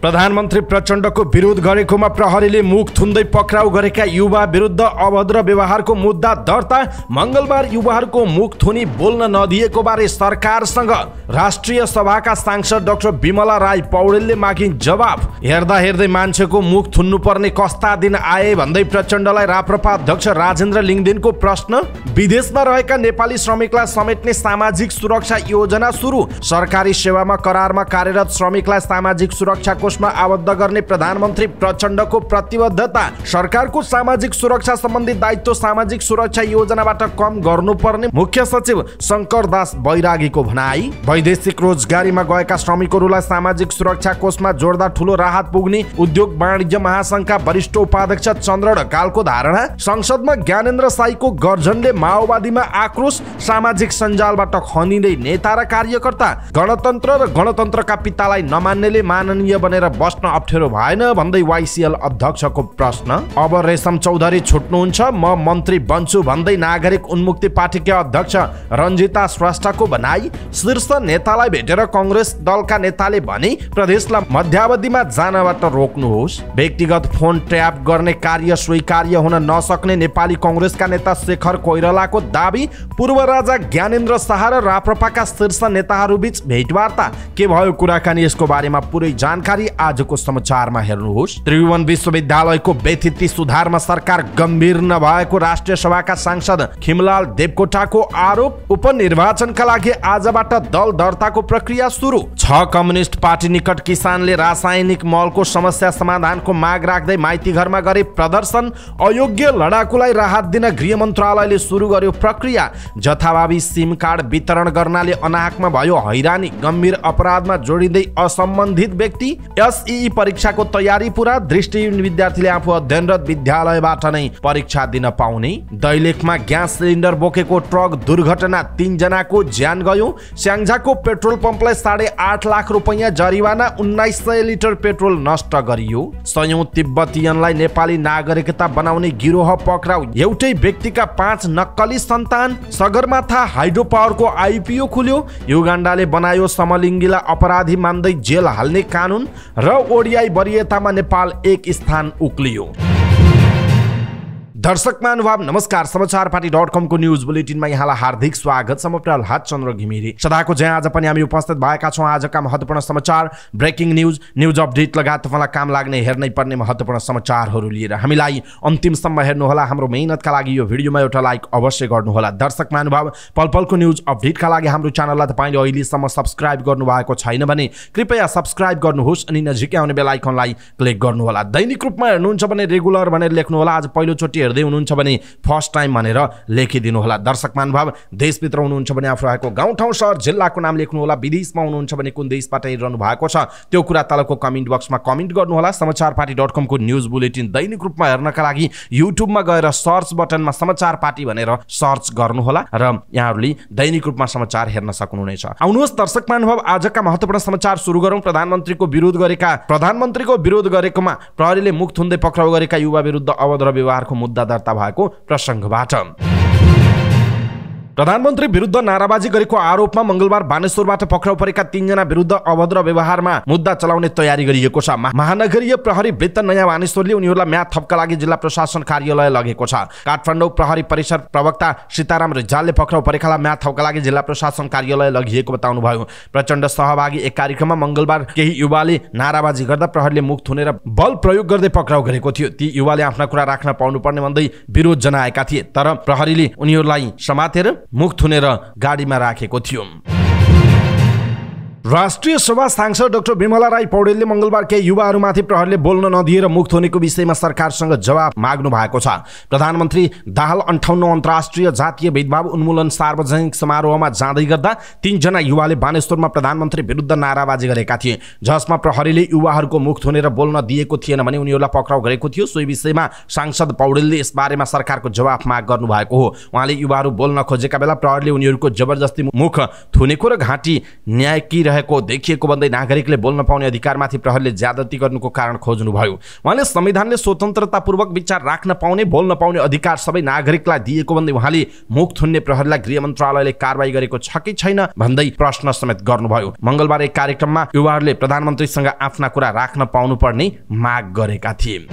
प्रधानमन्त्री प्रचण्डको विरोध गरेकोमा प्रहरीले मुख थुन्दै पक्राउ गरेका युवा विरुद्ध अभद्र व्यवहारको मुद्दा दर्ता। मंगलबार युवाहरूको मुख थुनी बोल्न नदिएको बारे सरकारसँग राष्ट्रिय सभाका सांसद डाक्टर विमला राई पौडेलले मागिन् जवाफ। हेर्दा हेर्दै मान्छेको मुख थुन्नु पर्ने कस्ता दिन आए भन्दै प्रचण्डलाई राप्रपा अध्यक्ष राजेन्द्र लिङदेनको प्रश्न। विदेशमा रहेका नेपाली श्रमिकलाई समेट्ने सामाजिक सुरक्षा योजना सुरु। सरकारी सेवामा करारमा कार्यरत श्रमिकलाई सामाजिक सुरक्षा कोषमा आबद्ध गर्ने प्रधानमन्त्री प्रचण्डको प्रतिबद्धता। सरकारको सामाजिक सुरक्षा सम्बन्धी दायित्व सामाजिक सुरक्षा योजनाबाट कम गर्नुपर्ने मुख्य सचिव शंकर दास बैरागीको भनाई। वैदेशिक रोजगारीमा गएका श्रमिकहरूलाई सामाजिक सुरक्षा कोषमा जोड्दा ठूलो राहत पुग्ने उद्योग वाणिज्य महासंघका वरिष्ठ उपाध्यक्ष चन्द्र ढकालको धारणा। संसदमा ज्ञानेन्द्र साईको गर्जनले माओवादीमा आक्रोश। सामाजिक सञ्जालबाट खनिँदै नेता र कार्यकर्ता। गणतन्त्र र गणतन्त्रका पितालाई नमान्नेले माननीय बनेर बस्न अप्ठ्यारो भएन भन्दै वाइसिएल अध्यक्षको प्रश्न। अब रेशम चौधरी छुट्नुहुन्छ, म मन्त्री बन्छु भन्दै नागरिक उन्मुक्ति पार्टीका अध्यक्ष रञ्जिता श्रेष्ठको भनाई। शीर्ष नेतालाई भेटेर कांग्रेस दलका नेताले भने प्रदेशलाई मध्यावधिमा जानबाट रोक्नुहोस्। व्यक्तिगत फोन ट्र्याप गर्ने कार्य स्वीकार्य हुन नसक्ने नेपाली कांग्रेसका नेता शेखर कोइरालाको दाबी। पूर्व राजा ज्ञानेन्द्र शाह र राप्रपाका शीर्ष नेताहरूबीच भेटवार्ता के भयो कुराकानी, यसको बारेमा पुरै जानकारी आजको समाचारमा हेर्नुहोस्। त्रिभुवन विश्वविद्यालयको व्यतिथि सुधारमा सरकार गम्भीर नभएको राष्ट्रिय सभाका सांसद खिमलाल देवकोटाको आरोप। उपनिर्वाचनका लागि आजबाट दल दर्ताको प्रक्रिया सुरु। 6 कम्युनिस्ट पार्टी निकट किसानले रासायनिक मलको समस्या समाधानको माग राख्दै माइती घरमा गरे प्रदर्शन। अयोग्य लडाकुलाई राहत दिन गृह मन्त्रालयले सुरु गर्यो प्रक्रिया। जथाभावी सिम कार्ड वितरण गर्नाले अनाहकमा भयो हैरानी। गम्भीर अपराधमा जोडिँदै असम्बन्धित व्यक्ति। एसईई परीक्षाको तयारी पूरा। दृष्टिहीन विद्यार्थीले आफू अध्ययनरत विद्यालयबाट नै परीक्षा दिन पाउने। दैलेखमा ग्यास सिलिन्डर बोकेको ट्रक दुर्घटना, 3 जनाको ज्यान गयो। स्याङ्जाको पेट्रोल पम्पलाई 8.5 लाख रुपैयाँ जरिवाना, 1900 लिटर पेट्रोल नष्ट गरियो। सयौं तिब्बतीयनलाई नेपाली नागरिकता बनाउने गिरोह पक्राउ। एउटै व्यक्तिका 5 नक्कली सन्तान। सगरमाथा हाइड्रो पावरको आइपिओ खुल्यो। युगाण्डाले बनायो समलिङ्गीलाई अपराधी मान्दै जेल हाल्ने कानुन र ओडिआई वरियतामा नेपाल 1 स्थान उक्लियो। दर्शक महानुभाव नमस्कार, समाचारपाटी.com को न्यूज बुलेटिनमा यहाँलाई हार्दिक स्वागत छ। म प्रहलाद चन्द्र घिमिरे सदाको जय आज पनि हामी उपस्थित भएका छौं। आजका महत्त्वपूर्ण समाचार, ब्रेकिङ न्यूज अपडेट लगायत तपाईलाई काम लाग्ने हेर्नै पर्ने महत्त्वपूर्ण समाचारहरू लिएर हामीलाई अन्तिमसम्म हेर्नुहोला। हाम्रो मेहनतका लागि यो भिडियोमा एउटा लाइक अवश्य गर्नुहोला। दर्शक महानुभाव, पलपलको न्यूज अपडेटका लागि हाम्रो च्यानललाई तपाईले अहिलेसम्म सब्स्क्राइब गर्नुभएको छैन भने कृपया सब्स्क्राइब गर्नुहोस् अनि नजिकै आउने बेल आइकनलाई क्लिक गर्नुहोला। दैनिक रूपमा हेर्नुहुन्छ भने रेगुलर भनेर लेख्नुहोला। आज पहिलो चोटि हेर्दै हुनुहुन्छ भने फर्स्ट टाइम भनेर लेखिदिनु होला। दर्शक महानुभाव, देशभित्र हुनुहुन्छ भने आफू रहेको गाउँ ठाउँ शहर जिल्लाको नाम लेख्नु होला। विदेशमा हुनुहुन्छ भने कुन देशबाट हेरिरहनु भएको छ त्यो कुरा तलको कमेन्ट बक्समा कमेन्ट गर्नु होला। समाचारपाटी.com को न्यूज बुलेटिन दैनिक रूपमा हेर्नका लागि युट्युबमा गएर सर्च बटनमा समाचार पार्टी भनेर सर्च गर्नु होला र यहाँहरूले दैनिक रूपमा समाचार हेर्न सक्नुहुनेछ। आउनुहोस् दर्शक महानुभाव, आजका महत्त्वपूर्ण समाचार सुरु गरौँ। प्रधानमन्त्रीको विरोध गरेकोमा प्रहरीले मुख थुन्दै पक्राउ गरेका युवा विरुद्ध अभद्र व्यवहारको मुद्दा दर्ता भएको प्रसङ्गबाट। प्रधानमन्त्री विरुद्ध नाराबाजी गरेको आरोपमा मंगलबार बानेश्वरबाट पक्राउ परेका 3 जना विरुद्ध अभद्र व्यवहारमा मुद्दा चलाउने तयारी गरिएको छ। महानगरीय प्रहरी वृत्त नयाँ बानेश्वरले उनीहरूलाई म्याद थपका लागि जिल्ला प्रशासन कार्यालय लगेको छ। काठमाडौँ प्रहरी परिसर प्रवक्ता सीताराम रिजालले पक्राउ परेकालाई म्याद थपका लागि जिल्ला प्रशासन कार्यालय लगिएको बताउनुभयो। प्रचण्ड सहभागी एक कार्यक्रममा मंगलबार केही युवाले नाराबाजी गर्दा प्रहरीले मुख थुनेर बल प्रयोग गर्दै पक्राउ गरेको थियो। ती युवाले आफ्ना कुरा राख्न पाउनुपर्ने भन्दै विरोध जनाएका थिए, तर प्रहरीले उनीहरूलाई समातेर मुख थुनेर गाडीमा राखेको थियो। राष्ट्रिय सभा सांसद डाक्टर विमला राई पौडेलले मंगलबार केही युवाहरूमाथि प्रहरीले बोल्न नदिएर मुख थुनेको विषयमा सरकारसँग जवाफ माग्नु भएको छ। प्रधानमन्त्री दाहाल 58औं अन्तर्राष्ट्रिय जातीय भेदभाव उन्मूलन सार्वजनिक समारोहमा जाँदै गर्दा 3 जना युवाले बानेश्वरमा प्रधानमन्त्री विरुद्ध नाराबाजी गरेका थिए, जसमा प्रहरीले युवाहरूको मुख थुनेर बोल्न दिएको थिएन भने उनीहरूलाई पक्राउ गरेको थियो। सोही विषयमा सांसद पौडेलले यसबारेमा सरकारको जवाफ माग गर्नु भएको हो। उहाँले युवाहरू बोल्न खोजेका बेला प्रहरीले उनीहरूको जबरजस्ती मुख थुनेको र घाँटी न्यायकी रहेको देखिएको भन्दै नागरिकले बोल्न पाउने अधिकारमाथि प्रहरीले ज्यादती गर्नुको कारण खोज्नुभयो। उहाँले संविधानले स्वतन्त्रतापूर्वक विचार राख्न पाउने, बोल्न पाउने अधिकार सबै नागरिकलाई दिएको भन्दै उहाँले मुख थुन्ने प्रहरीलाई गृह मन्त्रालयले कारबाही गरेको छ कि छैन भन्दै प्रश्न समेत गर्नुभयो। मंगलबार एक कार्यक्रममा युवाहरूले प्रधानमन्त्रीसँग आफ्ना कुरा राख्न पाउनुपर्ने माग गरेका थिए।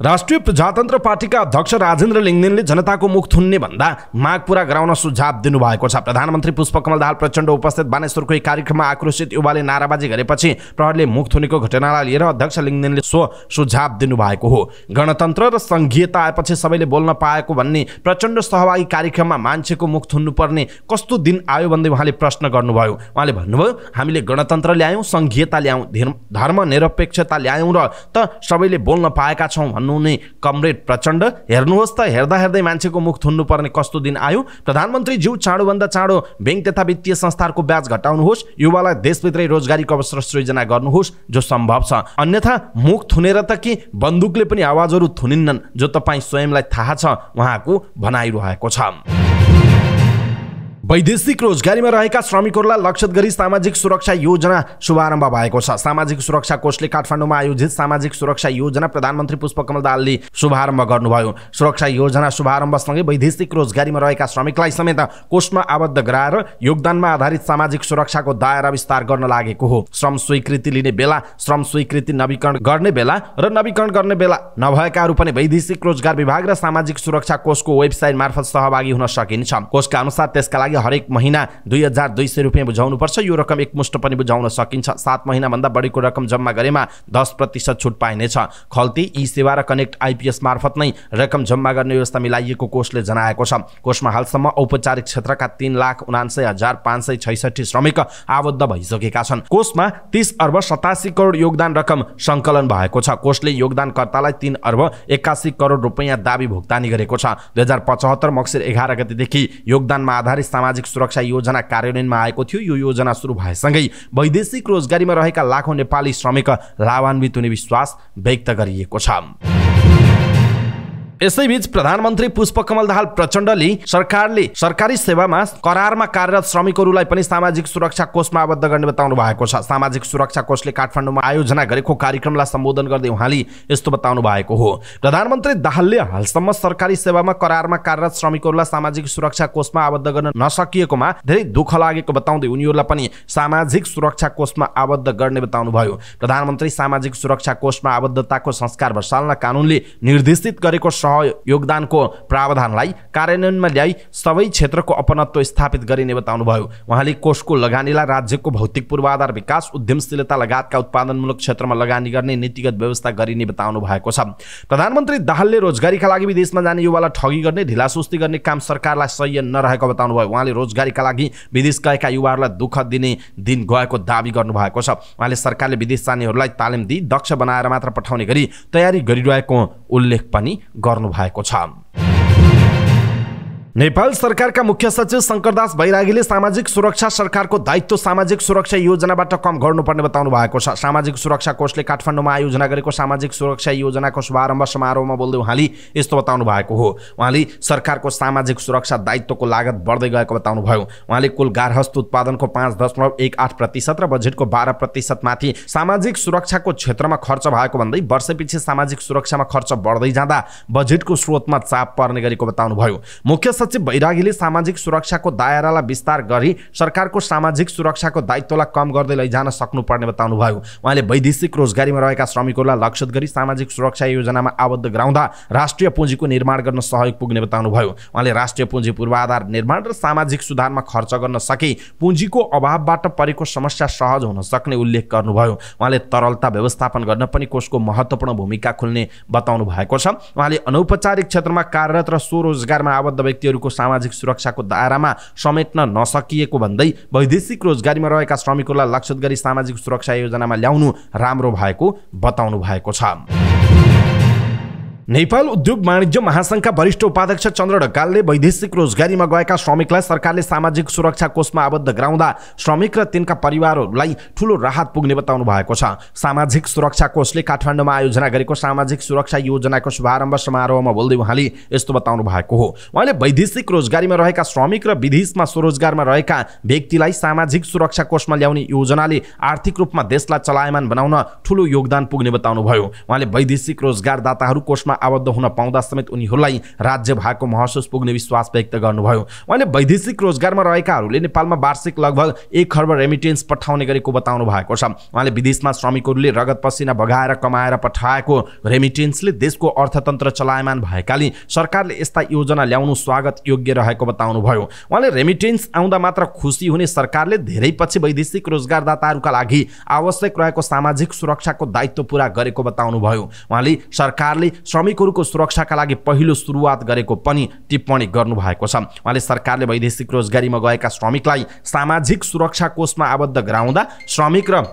राष्ट्रिय प्रजातन्त्र पार्टीका अध्यक्ष राजेन्द्र लिङ्गदेनले जनताको मुख थुन्ने भन्दा माग पूरा गराउन सुझाव दिनुभएको छ। प्रधानमन्त्री पुष्पकमल दाहाल प्रचण्ड उपस्थित बानेश्वरको एक कार्यक्रममा आक्रोशित युवाले नाराबाजी गरेपछि प्रहरीले मुख थुनेको घटनालाई लिएर अध्यक्ष लिङ्गदेनले सुझाव दिनुभएको हो। गणतन्त्र र संघीयता आएपछि सबैले बोल्न पाएको भन्ने प्रचण्ड सहभागी कार्यक्रममा मान्छेको मुख थुन्नुपर्ने कस्तो दिन आयो भन्दै उहाँले प्रश्न गर्नुभयो। उहाँले भन्नुभयो, हामीले गणतन्त्र ल्यायौँ, संघीयता ल्यायौँ, धर्मनिरपेक्षता ल्यायौँ र त सबैले बोल्न पाएका छौँ भन्नु कमरेड प्रचण्ड, हेर्नुहोस् त, हेर्दा हेर्दै मान्छेको मुख थुन्नु पर्ने कस्तो दिन आयो। प्रधानमन्त्री ज्यू चाँडोभन्दा चाँडो बैंक तथा वित्तीय संस्थाहरूको ब्याज घटाउनुहोस्, युवालाई देशभित्रै रोजगारीको अवसर सृजना गर्नुहोस् जो सम्भव छ। अन्यथा मुख थुनेर त कि बन्दुकले पनि आवाजहरू थुनिन्नन्, जो तपाईँ स्वयंलाई थाहा छ उहाँको भनाइरहेको छ। वैदेशिक रोजगारीमा रहेका श्रमिकहरूलाई लक्षित गरी सामाजिक सुरक्षा योजना शुभारम्भ भएको छ। सामाजिक सुरक्षा कोषले काठमाडौँमा आयोजित सामाजिक सुरक्षा योजना प्रधानमन्त्री पुष्पकमल दाहालले शुभारम्भ गर्नुभयो। सुरक्षा योजना शुभारम्भसँगै वैदेशिक रोजगारीमा रहेका श्रमिकलाई समेत कोषमा आबद्ध गराएर योगदानमा आधारित सामाजिक सुरक्षाको दायरा विस्तार गर्न लागेको हो। श्रम स्वीकृति लिने बेला, श्रम स्वीकृति नवीकरण गर्ने बेला र नवीकरण गर्ने बेला नभएकाहरू पनि वैदेशिक रोजगार विभाग र सामाजिक सुरक्षा कोषको वेबसाइट मार्फत सहभागी हुन सकिन्छ। कोषका अनुसार त्यसका लागि हरेक महिना 2200 रुपियाँ बुझाउनुपर्छ। यो रकम एकमुष्ट पनि बुझाउन सकिन्छ। 7 महिनाभन्दा बढीको रकम जम्मा गरेमा 10% छुट पाइनेछ। खल्ती, ई सेवा र कनेक्ट आइपीएस मार्फत नै रकम जम्मा गर्ने व्यवस्था मिलाइएको कोषले जनाएको छ। कोषमा हालसम्म औपचारिक क्षेत्रका 3,79,566 श्रमिक आबद्ध भइसकेका छन्। कोषमा 30 अर्ब 87 करोड योगदान रकम सङ्कलन भएको छ। कोषले योगदानकर्तालाई 3 अर्ब 81 करोड रुपियाँ दाबी भुक्तानी गरेको छ। 2075 मक्सिर 11 गतेदेखि योगदानमा आधारित सामाजिक सुरक्षा योजना कार्यान्वयनमा आएको थियो। यो योजना सुरु भएसँगै वैदेशिक रोजगारीमा रहेका लाखौं नेपाली श्रमिक लाभान्वित हुने विश्वास व्यक्त गरिएको छ। यसैबीच प्रधानमन्त्री पुष्पकमल दाहाल प्रचण्डले सरकारले सरकारी सेवामा करारमा कार्यरत श्रमिकहरूलाई पनि सामाजिक सुरक्षा कोषमा आबद्ध गर्ने बताउनु भएको छ। सामाजिक सुरक्षा कोषले काठमाडौँमा आयोजना गरेको कार्यक्रमलाई सम्बोधन गर्दै उहाँले यस्तो बताउनु भएको हो। प्रधानमन्त्री दाहालले हालसम्म सरकारी सेवामा करारमा कार्यरत श्रमिकहरूलाई सामाजिक सुरक्षा कोषमा आबद्ध गर्न नसकिएकोमा धेरै दुःख लागेको बताउँदै उनीहरूलाई पनि सामाजिक सुरक्षा कोषमा आबद्ध गर्ने बताउनुभयो। प्रधानमन्त्री सामाजिक सुरक्षा कोषमा आबद्धताको संस्कार बसाल्न कानुनले निर्देशित गरेको योगदानको प्रावधानलाई कार्यान्वयनमा ल्याई सबै क्षेत्रको अपनत्व स्थापित गरिने बताउनुभयो। उहाँले कोषको लगानीलाई राज्यको भौतिक पूर्वाधार विकास, उद्यमशीलता लगायतका उत्पादनमूलक क्षेत्रमा लगानी गर्ने नीतिगत व्यवस्था गरिने बताउनु भएको छ। प्रधानमन्त्री दाहालले रोजगारीका लागि विदेशमा जाने युवालाई ठगी गर्ने, ढिलासुस्ती गर्ने काम सरकारलाई सह्य नरहेको बताउनुभयो। उहाँले रोजगारीका लागि विदेश गएका युवाहरूलाई दुःख दिने दिन गएको दाबी गर्नुभएको छ। उहाँले सरकारले विदेश जानेहरूलाई तालिम दिई दक्ष बनाएर मात्र पठाउने गरी तयारी गरिरहेको उल्लेख पनि गर्नुभएको छ। नेपाल सरकारका मुख्य सचिव शंकरदास बैरागीले सामाजिक सुरक्षा सरकारको दायित्व सामाजिक सुरक्षा योजनाबाट कम गर्नुपर्ने बताउनु भएको छ। सामाजिक सुरक्षा कोषले काठमाडौँमा आयोजना गरेको सामाजिक सुरक्षा योजनाको शुभारम्भ समारोहमा बोल्दै उहाँले यस्तो बताउनु भएको हो। उहाँले सरकारको सामाजिक सुरक्षा दायित्वको लागत बढ्दै गएको बताउनु भयो। उहाँले कुल गार्हस्थ उत्पादनको 5.18% र बजेटको 12% माथि सामाजिक सुरक्षाको क्षेत्रमा खर्च भएको भन्दै वर्षपछि सामाजिक सुरक्षामा खर्च बढ्दै जाँदा बजेटको स्रोतमा चाप पर्ने गरेको बताउनु भयो। मुख्य सचिव बैरागीले सामाजिक सुरक्षाको दायरालाई विस्तार गरी सरकारको सामाजिक सुरक्षाको दायित्वलाई कम गर्दै लैजान सक्नुपर्ने बताउनु भयो। उहाँले वैदेशिक रोजगारीमा रहेका श्रमिकहरूलाई लक्षित गरी सामाजिक सुरक्षा योजनामा आबद्ध गराउँदा राष्ट्रिय पुँजीको निर्माण गर्न सहयोग पुग्ने बताउनु भयो। उहाँले राष्ट्रिय पुँजी पूर्वाधार निर्माण र सामाजिक सुधारमा खर्च गर्न सके पुँजीको अभावबाट परेको समस्या सहज हुन सक्ने उल्लेख गर्नुभयो। उहाँले तरलता व्यवस्थापन गर्न पनि कोषको महत्त्वपूर्ण भूमिका खुल्ने बताउनु भएको छ। उहाँले अनौपचारिक क्षेत्रमा कार्यरत र स्वरोजगारमा आबद्ध व्यक्तिहरूको सामाजिक सुरक्षाको दायरामा समेट्न नसकिएको भन्दै वैदेशिक रोजगारीमा रहेका श्रमिकहरूलाई लक्षित गरी सामाजिक सुरक्षा योजनामा ल्याउनु राम्रो भएको बताउनु भएको छ। नेपाल उद्योग वाणिज्य महासंघका वरिष्ठ उपाध्यक्ष चन्द्र ढकालले वैदेशिक रोजगारीमा गएका श्रमिकलाई सरकारले सामाजिक सुरक्षा कोषमा आबद्ध गराउँदा श्रमिक र तिनका परिवारहरूलाई ठूलो राहत पुग्ने बताउनु भएको छ। सामाजिक सुरक्षा कोषले काठमाडौँमा आयोजना गरेको सामाजिक सुरक्षा योजनाको शुभारम्भ समारोहमा बोल्दै उहाँले यस्तो बताउनु भएको हो। उहाँले वैदेशिक रोजगारीमा रहेका श्रमिक र विदेशमा स्वरोजगारमा रहेका व्यक्तिलाई सामाजिक सुरक्षा कोषमा ल्याउने योजनाले आर्थिक रूपमा देशलाई चलायमान बनाउन ठूलो योगदान पुग्ने बताउनुभयो। उहाँले वैदेशिक रोजगारदाताहरू कोषमा आबद्ध हुन पाउँदा समेत उनीहरूलाई राज्य भएको महसुस पुग्ने विश्वास व्यक्त गर्नुभयो। उहाँले वैदेशिक रोजगारमा रहेकाहरूले नेपालमा वार्षिक लगभग 1 खर्ब रेमिटेन्स पठाउने गरेको बताउनु भएको छ। उहाँले विदेशमा श्रमिकहरूले रगत पसिना बगाएर कमाएर पठाएको रेमिटेन्सले देशको अर्थतन्त्र चलायमान भएकाले सरकारले यस्ता योजना ल्याउनु स्वागत योग्य रहेको बताउनुभयो। उहाँले रेमिटेन्स आउँदा मात्र खुसी हुने सरकारले धेरै पछि वैदेशिक रोजगारदाताहरूका लागि आवश्यक रहेको सामाजिक सुरक्षाको दायित्व पूरा गरेको बताउनुभयो। उहाँले सरकारले श्रमिकहरूको सुरक्षाका लागि पहिलो सुरुवात गरेको पनि टिप्पणी गर्नुभएको छ। उहाँले सरकारले वैदेशिक रोजगारीमा गएका श्रमिकलाई सामाजिक सुरक्षा कोषमा आबद्ध गराउँदा श्रमिक र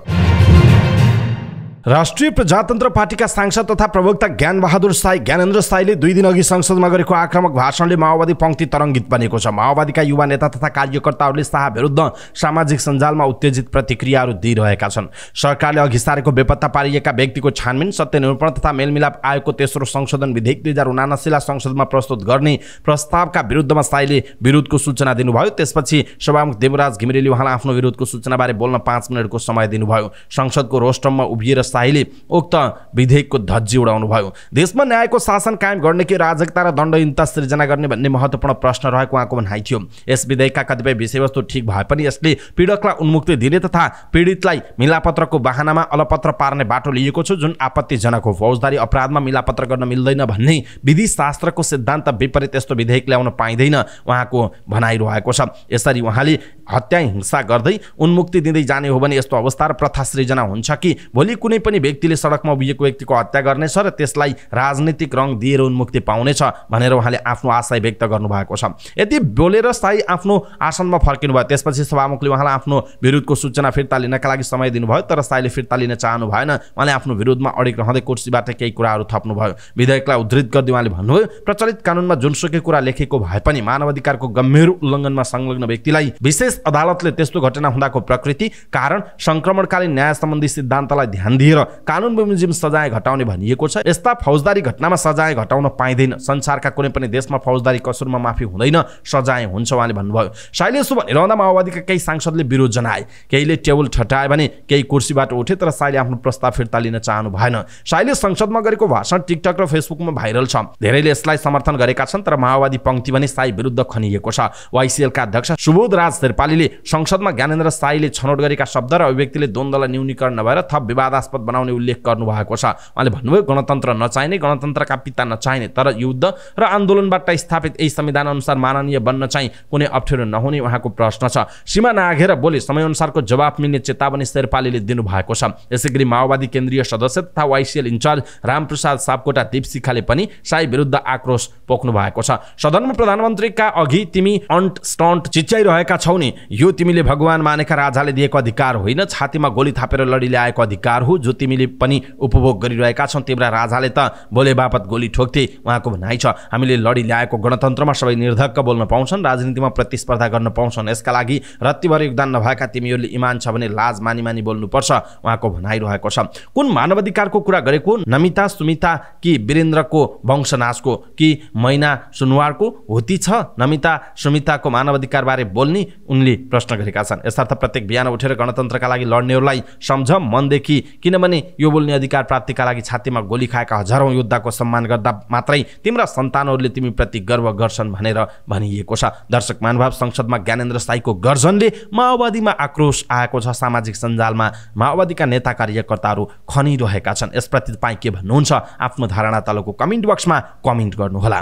राष्ट्रिय प्रजातन्त्र पार्टीका सांसद तथा प्रवक्ता ज्ञानेन्द्र साईले 2 दिन अघि संसदमा गरेको आक्रामक भाषणले माओवादी पंक्ति तरङ्गित बनेको छ। माओवादीका युवा नेता तथा कार्यकर्ताहरूले शाह विरुद्ध सामाजिक सञ्जालमा उत्तेजित प्रतिक्रियाहरू दिइरहेका छन्। सरकारले अघि सारेको बेपत्ता पारिएका व्यक्तिको छानबिन, सत्य निरूपण तथा मेलमिलाप आयोगको तेस्रो संशोधन विधेयक 2079 लाई संसदमा प्रस्तुत गर्ने प्रस्तावका विरुद्धमा साईले विरोधको सूचना दिनुभयो। त्यसपछि सभामुख देवराज घिमिरेले उहाँलाई आफ्नो विरोधको सूचनाबारे बोल्न 5 मिनेटको समय दिनुभयो। संसदको रोस्टममा उभिएर साईले उक्त विधेयकको धज्जी उडाउनु भयो। देशमा न्यायको शासन कायम गर्ने कि राजकता र दण्डहीनता सृजना गर्ने भन्ने महत्त्वपूर्ण प्रश्न रहेको उहाँको भनाइ थियो। यस विधेयकका कतिपय विषयवस्तु ठिक भए पनि यसले पीडकलाई उन्मुक्ति दिने तथा पीडितलाई मिलापत्रको बहानामा अलपत्र पार्ने बाटो लिएको छ, जुन आपत्तिजनक हो। फौजदारी अपराधमा मिलापत्र गर्न मिल्दैन भन्ने विधि शास्त्रको सिद्धान्त विपरीत यस्तो विधेयक ल्याउन पाइँदैन उहाँको भनाइरहेको छ। यसरी उहाँले हत्या हिंसा गर्दै उन्मुक्ति दिँदै जाने हो भने यस्तो अवस्था र प्रथा सृजना हुन्छ कि भोलि कुनै पनि व्यक्तिले सडकमा उभिएको व्यक्तिको हत्या गर्नेछ र त्यसलाई राजनीतिक रङ दिएर उन्मुक्ति पाउनेछ भनेर उहाँले आफ्नो आशय व्यक्त गर्नुभएको छ। यति बोलेर साई आफ्नो आसनमा फर्किनु भयो। त्यसपछि सभामुखले उहाँलाई आफ्नो विरोधको सूचना फिर्ता लिनका लागि समय दिनुभयो, तर साईले फिर्ता लिन चाहनु भएन। उहाँले आफ्नो विरोधमा अडिग रहँदै कुर्सीबाट केही कुराहरू थप्नुभयो। विधेयकलाई उद्धृत गर्दै उहाँले भन्नुभयो, प्रचलित कानुनमा जुनसुकै कुरा लेखेको भए पनि मानवाधिकारको गम्भीर उल्लङ्घनमा संलग्न व्यक्तिलाई विशेष अदालतले त्यस्तो घटना हुँदाको प्रकृति, कारण, संक्रमणकालीन न्याय सम्बन्धी सिद्धान्तलाई ध्यान दिएर कानुन बमोजिम सजाय घटाउने भनिएको छ। यस्ता फौजदारी घटनामा सजाय घटाउन पाइँदैन। संसारका कुनै पनि देशमा फौजदारी कसुरमा माफी हुँदैन, सजाय हुन्छ उहाँले भन्नुभयो। साईले यसो भनिरहँदा माओवादीका केही सांसदले विरोध जनाए। केहीले टेबल ठटाए भने केही कुर्सीबाट उठे, तर साईले आफ्नो प्रस्ताव फिर्ता लिन चाहनु भएन। साईले संसदमा गरेको भाषण टिकटक र फेसबुकमा भाइरल छ। धेरैले यसलाई समर्थन गरेका छन्, तर माओवादी पंक्ति भने साई विरुद्ध खनिएको छ। वाइसिएलका अध्यक्ष सुबोध राज शेर्पालीले संसदमा ज्ञानेन्द्र साईले छनौट गरेका शब्द र अभिव्यक्तिले द्वन्द्वलाई न्यूनीकरण नभएर थप विवादास्पद बनाउने उल्लेख गर्नुभएको छ। उहाँले भन्नुभयो, गणतन्त्र नचाहिने, गणतन्त्रका पिता नचाहिने, तर युद्ध र आन्दोलनबाट स्थापित यही संविधान अनुसार माननीय बन्न चाहिँ कुनै अप्ठ्यारो नहुने उहाँको प्रश्न छ। सीमा नाघेर बोले समयअनुसारको जवाब मिल्ने चेतावनी शेर्पालीले दिनुभएको छ। यसैगरी माओवादी केन्द्रीय सदस्य तथा वाइसिएल इन्चार्ज रामप्रसाद सापकोटा दीपशिखाले पनि साई विरुद्ध आक्रोश पोख्नु भएको छ। सदनमा प्रधानमन्त्रीका अघि तिमी अन्ट स्टन्ट चिच्याइरहेका छौ नि, यो तिमीले भगवान मानेका राजाले दिएको अधिकार होइन, छातीमा गोली थापेर लडी ल्याएको अधिकार हो, जो तिमीले पनि उपभोग गरिरहेका छौ। तिम्रा राजाले त बोले बापत गोली ठोक्थे उहाँको भनाइ छ। हामीले लडी ल्याएको गणतन्त्रमा सबै निर्धक्क बोल्न पाउँछन्, राजनीतिमा प्रतिस्पर्धा गर्न पाउँछन्। यसका लागि रत्तिभर योगदान नभएका तिमीहरूले इमान छ भने लाज मानी मानी बोल्नुपर्छ उहाँको भनाइरहेको छ। कुन मानवाधिकारको कुरा गरेको? नमिता सुमिता कि वीरेन्द्रको वंशनाशको कि मैना सुनवारको होती छ नमिता सुमिताको मानवाधिकार बारे बोल्ने उनले प्रश्न गरेका छन्। यसर्थ प्रत्येक बिहान उठेर गणतन्त्रका लागि लड्नेहरूलाई सम्झ मनदेखि, किनभने यो बोल्ने अधिकार प्राप्तिका लागि छातीमा गोली खाएका हजारौं योद्धाको सम्मान गर्दा मात्रै तिम्रा सन्तानहरूले तिमी प्रति गर्व गर्छन् भनेर भनिएको छ। दर्शक महानुभाव, संसदमा ज्ञानेन्द्र साईको गर्जनले माओवादीमा आक्रोश आएको छ। सामाजिक सञ्जालमा माओवादीका नेता कार्यकर्ताहरू खनिरहेका छन्। यसप्रति तपाईँ के भन्नुहुन्छ? आफ्नो धारणा तलको कमेन्ट बक्समा कमेन्ट गर्नुहोला।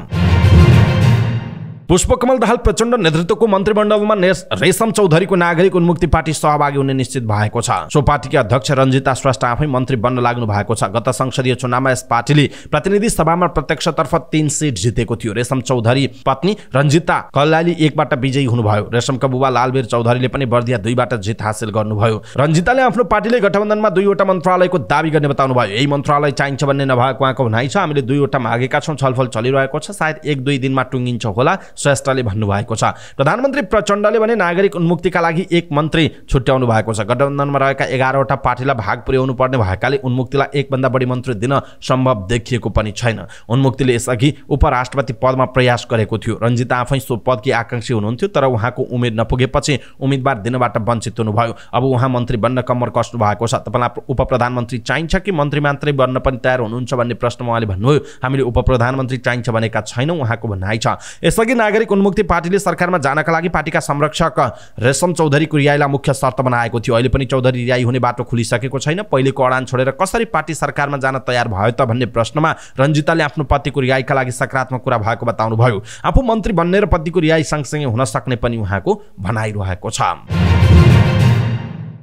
पुष्पकमल दाहाल प्रचण्ड नेतृत्वको मन्त्रीमण्डलमा रेशम चौधरीको नागरिक उन्मुक्ति पार्टी सहभागी हुने निश्चित भएको छ। सो पार्टीकी अध्यक्ष रञ्जिता श्रेष्ठ आफै मन्त्री बन्न लाग्नु भएको छ। गत संसदीय चुनावमा यस पार्टीले प्रतिनिधि सभामा प्रत्यक्षतर्फ 3 सिट जितेको थियो। रेशम चौधरी पत्नी रञ्जिता कल्लाली 1 बाट विजयी हुनुभयो। रेशमका बुबा लालवीर चौधरीले पनि बर्दिया 2 बाट जित हासिल गर्नुभयो। रञ्जिताले आफ्नो पार्टीले गठबन्धनमा 2 वटा मन्त्रालयको दाबी गर्ने बताउनुभयो। यही मन्त्रालय चाहिन्छ भन्ने नभएको उहाँको भनाइ छ। हामीले 2 वटा मागेका छौं, छलफल चलिरहेको छ, सायद 1-2 दिनमा टुङ्गिन्छ होला, श्रेष्ठले भन्नुभएको छ। प्रधानमन्त्री प्रचण्डले भने नागरिक उन्मुक्तिका लागि 1 मन्त्री छुट्याउनु भएको छ। गठबन्धनमा रहेका 11 वटा पार्टीलाई भाग पुर्याउनु पर्ने भएकाले उन्मुक्तिलाई 1 भन्दा बढी मन्त्री दिन सम्भव देखिएको पनि छैन। उन्मुक्तिले यसअघि उपराष्ट्रपति पदमा प्रयास गरेको थियो। रञ्जिता आफै सो पदकी आकांक्षी हुनुहुन्थ्यो, तर उहाँको उमेर नपुगेपछि उम्मेदवार दिनबाट वञ्चित हुनुभयो। अब उहाँ मन्त्री बन्न कम्मर कस्नु भएको छ। तपाईलाई उपप्रधानमन्त्री चाहिन्छ कि मन्त्री मात्रै बन्न पनि तयार हुनुहुन्छ भन्ने प्रश्नमा उहाँले भन्नुभयो, हामीले उपप्रधानमन्त्री चाहिन्छ भनेका छैनौं, उहाँको भनाइ छ। यसअघि नागरिक उन्मुक्ति पार्टीले सरकारमा जानका लागि पार्टीका संरक्षक रेशम चौधरीको रिहाइलाई मुख्य शर्त बनाएको थियो। अहिले पनि चौधरी रिहाई हुने बाटो खुलिसकेको छैन। पहिलेको अडान छोडेर कसरी पार्टी सरकारमा जान तयार भयो त भन्ने प्रश्नमा रञ्जिताले आफ्नो पतिको रिहाइका लागि सकारात्मक कुरा भएको बताउनुभयो। आफू मन्त्री बन्ने र पतिको रिहाई सँगसँगै हुन सक्ने पनि उहाँको भनाइरहेको छ।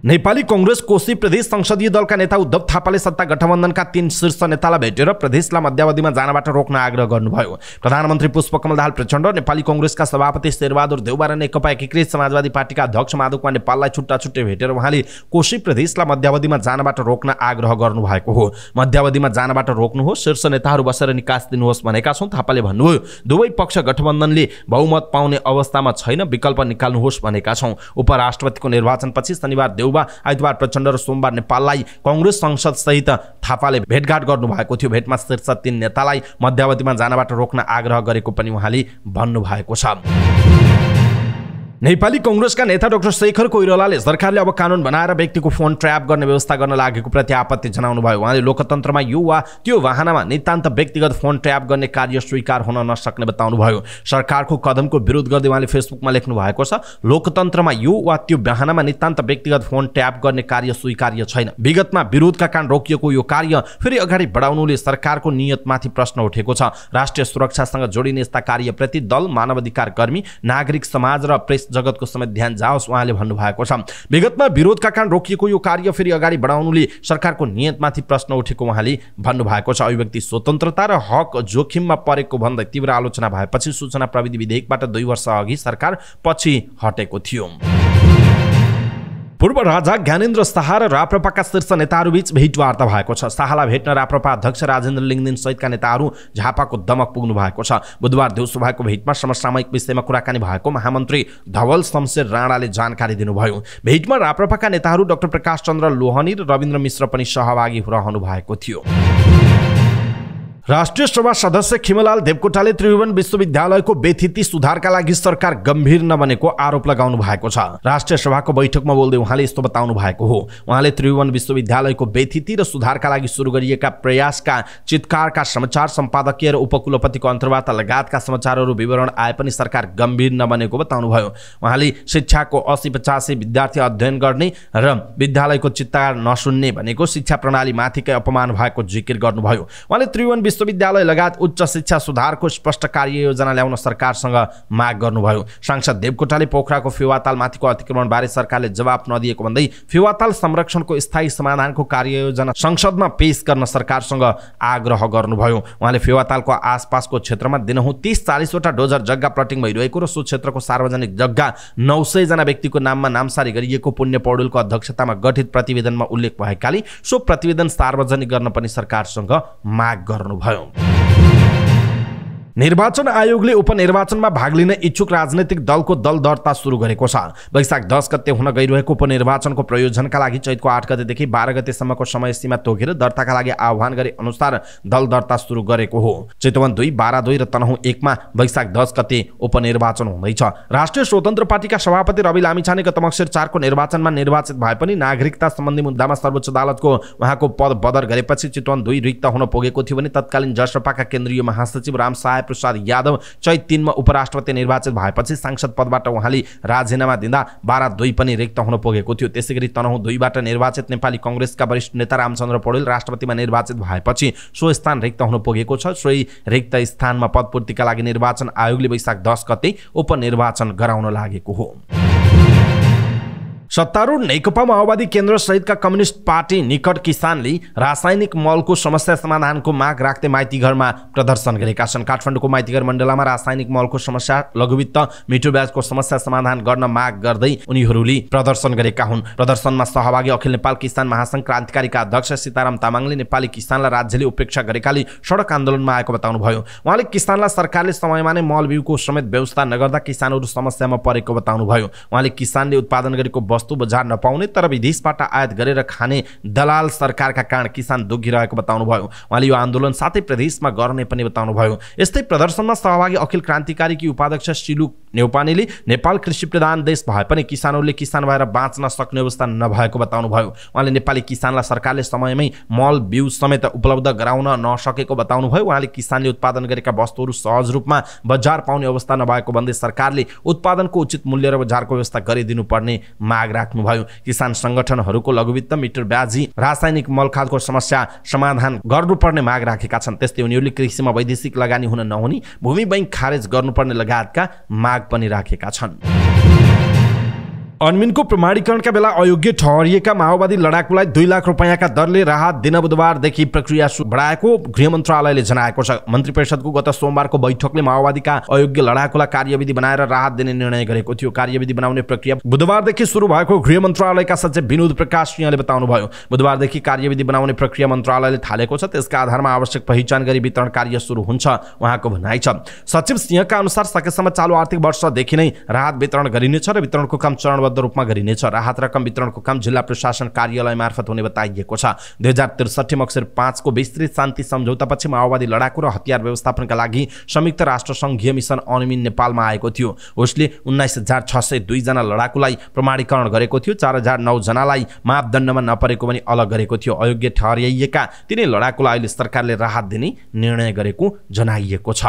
नेपाली कांग्रेस कोशी प्रदेश संसदीय दलका नेता उद्धव थापाले सत्ता गठबन्धनका 3 शीर्ष नेतालाई भेटेर प्रदेशलाई मध्यावधिमा जानबाट रोक्न आग्रह गर्नुभयो। प्रधानमन्त्री पुष्पकमल दाहाल प्रचण्ड, नेपाली कांग्रेसका सभापति शेरबहादुर देउबा र नेकपा एकीकृत समाजवादी पार्टीका अध्यक्ष माधव कुमार नेपाललाई छुट्टा-छुट्टै भेटेर उहाँले कोशी प्रदेशलाई मध्यावधिमा जानबाट रोक्न आग्रह गर्नुभएको हो। मध्यावधिमा जानबाट रोक्नु हो, शीर्ष नेताहरू बसेर निकास दिनुहोस् भनेका छौं, थापाले भन्नुभयो। दुवै पक्ष गठबन्धनले बहुमत पाउने अवस्थामा छैन, विकल्प निकाल्नुहोस् भनेका छौं। उपराष्ट्रपतिको निर्वाचनपछि शनिबार आइतबार प्रचण्ड र सोमबार नेपाललाई कांग्रेस संसद सहित थापाले भेटघाट गर्नुभएको थियो। भेटमा शीर्ष 3 नेतालाई मध्यावधिमा जानबाट रोक्न आग्रह गरेको पनि उहाँले भन्नुभएको छ। नेपाली कांग्रेसका नेता डाक्टर शेखर कोइरालाले सरकारले अब कानुन बनाएर व्यक्तिको फोन ट्र्याप गर्ने व्यवस्था गर्न लागेको प्रति आपत्ति जनाउनुभयो। उहाँले लोकतन्त्रमा यो वा त्यो वाहनामा नितान्त व्यक्तिगत फोन ट्र्याप गर्ने कार्य स्वीकार हुन नसक्ने बताउनुभयो। सरकारको कदमको विरोध गर्दै उहाँले फेसबुकमा लेख्नु भएको छ, लोकतन्त्रमा यो वा त्यो वाहनामा नितान्त व्यक्तिगत फोन ट्र्याप गर्ने कार्य स्वीकार्य छैन। विगतमा विरोधका कारण रोकिएको यो कार्य फेरि अगाडि बढाउनुले सरकारको नियतमाथि प्रश्न उठेको छ। राष्ट्रिय सुरक्षासँग जोडिने यस्ता कार्यप्रति दल, मानवाधिकार कर्मी, नागरिक समाज र प्रेस जगतको समेत ध्यान जाओस् उहाँले भन्नुभएको छ। विगतमा विरोधका कारण रोकिएको यो कार्य फेरि अगाडि बढाउनुले सरकारको नियतमाथि प्रश्न उठेको उहाँले भन्नुभएको छ। अभिव्यक्ति स्वतन्त्रता र हक जोखिममा परेको भन्दै तीव्र आलोचना भएपछि सूचना प्रविधि विधेयकबाट 2 वर्ष अघि सरकार पछि हटेको थियो। पूर्व राजा ज्ञानेन्द्र शाह र राप्रपाका शीर्ष नेताहरूबीच भेटवार्ता भएको छ। शाहलाई भेट्न राप्रपा अध्यक्ष राजेन्द्र लिङ्गदेन सहितका नेताहरू झापाको दमक पुग्नु भएको छ। बुधबार दिउँसो भएको भेटमा समसामयिक विषयमा कुराकानी भएको महामन्त्री धवल शमशेर राणाले जानकारी दिनुभयो। भेटमा राप्रपाका नेताहरू डाक्टर प्रकाश चन्द्र लोहनी र रविन्द्र मिश्र पनि सहभागी रहनु भएको थियो। राष्ट्रिय सभा सदस्य खिमलाल देवकोटाले त्रिभुवन विश्वविद्यालयको बेथिति सुधारका लागि सरकार गम्भीर नबनेको आरोप लगाउनु भएको छ। राष्ट्रिय सभाको बैठकमा बोल्दै उहाँले यस्तो बताउनु भएको हो। उहाँले त्रिभुवन विश्वविद्यालयको बेथिति र सुधारका लागि सुरु गरिएका प्रयासका चितकारका समाचार सम्पादकीय र उपकुलपतिको अन्तर्वार्ता लगायतका समाचारहरू विवरण आए पनि सरकार गम्भीर नबनेको बताउनुभयो। उहाँले शिक्षाको 80-85 विद्यार्थी अध्ययन गर्ने र विद्यालयको चित्कार नसुन्ने भनेको शिक्षा प्रणालीमाथिकै अपमान भएको जिकिर गर्नुभयो। उहाँले त्रिभुवन विश्वविद्यालय लगायत उच्च शिक्षा सुधारको स्पष्ट कार्ययोजना ल्याउन सरकारसँग माग गर्नुभयो। सांसद देवकोटाले पोखराको फेवातालमाथिको अतिक्रमणबारे सरकारले जवाफ नदिएको भन्दै फेवाताल संरक्षणको स्थायी समाधानको कार्ययोजना संसदमा पेश गर्न सरकारसँग आग्रह गर्नुभयो। उहाँले फेवातालको आसपासको क्षेत्रमा दिनहुँ 30-40 वटा डोजर जग्गा प्लटिङ भइरहेको र सो क्षेत्रको सार्वजनिक जग्गा 900 जना व्यक्तिको नाममा नामसारी गरिएको पुण्य पौडेलको अध्यक्षतामा गठित प्रतिवेदनमा उल्लेख भएकाले सो प्रतिवेदन सार्वजनिक गर्न पनि सरकारसँग माग गर्नुभयो। निर्वाचन आयोगले उपनिर्वाचनमा भाग लिन इच्छुक राजनैतिक दलको दल दर्ता सुरु गरेको छ। वैशाख 10 गते हुन गइरहेको उपनिर्वाचनको प्रयोजनका लागि चैतको 8 गतेदेखि 12 गतेसम्मको समय सीमा तोकेर दर्ताका लागि आह्वान गरे अनुसार दल दर्ता सुरु गरेको हो। चितवन 2, बारा 2 र तनहुँ 1 मा वैशाख 10 गते उपनिर्वाचन हुँदैछ। राष्ट्रिय स्वतन्त्र पार्टीका सभापति रवि लामिछाने गत मङ्सिर 4 को निर्वाचनमा निर्वाचित भए पनि नागरिकता सम्बन्धी मुद्दामा सर्वोच्च अदालतको उहाँको पद बदर गरेपछि चितवन 2 रिक्त हुन पुगेको थियो भने तत्कालीन जसपाका केन्द्रीय महासचिव राम साहेब प्रसाद यादव चैत 3 मा उपराष्ट्रपति निर्वाचित भएपछि सांसद पदबाट उहाँले राजीनामा दिँदा 12-2 पनि रिक्त हुन पुगेको थियो। त्यसैगरी तनहुँ 2 बाट निर्वाचित नेपाली कांग्रेसका वरिष्ठ नेता रामचन्द्र पौडेल राष्ट्रपतिमा निर्वाचित भएपछि सो स्थान रिक्त हुन पुगेको छ। सोही रिक्त स्थानमा पदपूर्तिका लागि निर्वाचन आयोगले वैशाख 10 गते उपनिर्वाचन गराउन लागेको हो। सत्तारूढ नेकपा माओवादी केन्द्र सहितका कम्युनिस्ट पार्टी निकट किसानले रासायनिक मलको समस्या समाधानको माग राख्दै माइतीघरमा प्रदर्शन गरेका छन्। काठमाडौँको माइतीघर मण्डलमा रासायनिक मलको समस्या, लघुवित्त, मिठो ब्याजको समस्या समाधान गर्न माग गर्दै उनीहरूले प्रदर्शन गरेका हुन्। प्रदर्शनमा सहभागी अखिल नेपाल किसान महासंघ क्रान्तिकारीका अध्यक्ष सीताराम तामाङले नेपाली किसानलाई राज्यले उपेक्षा गरेकाले सडक आन्दोलनमा आएको बताउनुभयो। उहाँले किसानलाई सरकारले समयमा नै मल बिउको समेत व्यवस्था नगर्दा किसानहरू समस्यामा परेको बताउनुभयो। उहाँले किसानले उत्पादन गरेको वस्तु बजार नपाउने तर विदेशबाट आयात गरेर खाने दलाल सरकारका कारण किसान दुखिरहेको बताउनुभयो। उहाँले यो आन्दोलन साथै प्रदेशमा गर्ने पनि बताउनुभयो। यस्तै प्रदर्शनमा सहभागी अखिल क्रान्तिकारीकी उपाध्यक्ष शिलु नेउपानेले नेपाल कृषि प्रधान देश भए पनि किसानहरूले किसान भएर बाँच्न सक्ने अवस्था नभएको बताउनुभयो। उहाँले नेपाली किसानलाई सरकारले समयमै मल बिउ समेत उपलब्ध गराउन नसकेको बताउनुभयो। उहाँले किसानले उत्पादन गरेका वस्तुहरू सहज रूपमा बजार पाउने अवस्था नभएको भन्दै सरकारले उत्पादनको उचित मूल्य र बजारको व्यवस्था गरिदिनु पर्ने माग राख्नुभयो। किसान संगठनहरूको लघुवित्त, मिटर ब्याजी, रासायनिक मलखादको समस्या समाधान गर्नुपर्ने माग राखेका छन्। त्यस्तै उनीहरूले कृषिमा वैदेशिक लगानी हुन नहुने, भूमि बैंक खारेज गर्नुपर्ने लगायतका माग पनि राखेका छन्। अनमिनको प्रमाणीकरणका बेला अयोग्य ठहरिएका माओवादी लडाकुलाई 2 लाख रुपैयाँका दरले राहत दिन बुधबारदेखि प्रक्रिया बढाएको गृह मन्त्रालयले जनाएको छ। मन्त्री परिषदको गत सोमबारको बैठकले माओवादीका अयोग्य लडाकुलाई कार्यविधि बनाएर राहत दिने निर्णय गरेको थियो। कार्यविधि बनाउने प्रक्रिया बुधबारदेखि सुरु भएको गृह मन्त्रालयका सचिव विनोद प्रकाश सिंहले बताउनुभयो। बुधबारदेखि कार्यविधि बनाउने प्रक्रिया मन्त्रालयले थालेको छ। त्यसका आधारमा आवश्यक पहिचान गरी वितरण कार्य सुरु हुन्छ उहाँको भनाइ छ। सचिव सिंहका अनुसार सकेसम्म चालु आर्थिक वर्षदेखि नै राहत वितरण गरिनेछ र वितरणको काम चरणबद्ध रूपमा गरिनेछ। राहत रकम वितरणको काम जिल्ला प्रशासन कार्यालय मार्फत हुने बताइएको छ। 2063 मक्सिर 5 को विस्तृत शान्ति सम्झौतापछि माओवादी लडाकु र हतियार व्यवस्थापनका लागि संयुक्त राष्ट्र संघीय मिसन अनमिन नेपालमा आएको थियो। उसले 19,602 जना लडाकुलाई प्रमाणीकरण गरेको थियो। 4,009 जनालाई मापदण्डमा नपरेको पनि अलग गरेको थियो। अयोग्य ठहरिएका तिनै लडाकुलाई अहिले सरकारले राहत दिने निर्णय गरेको जनाइएको छ।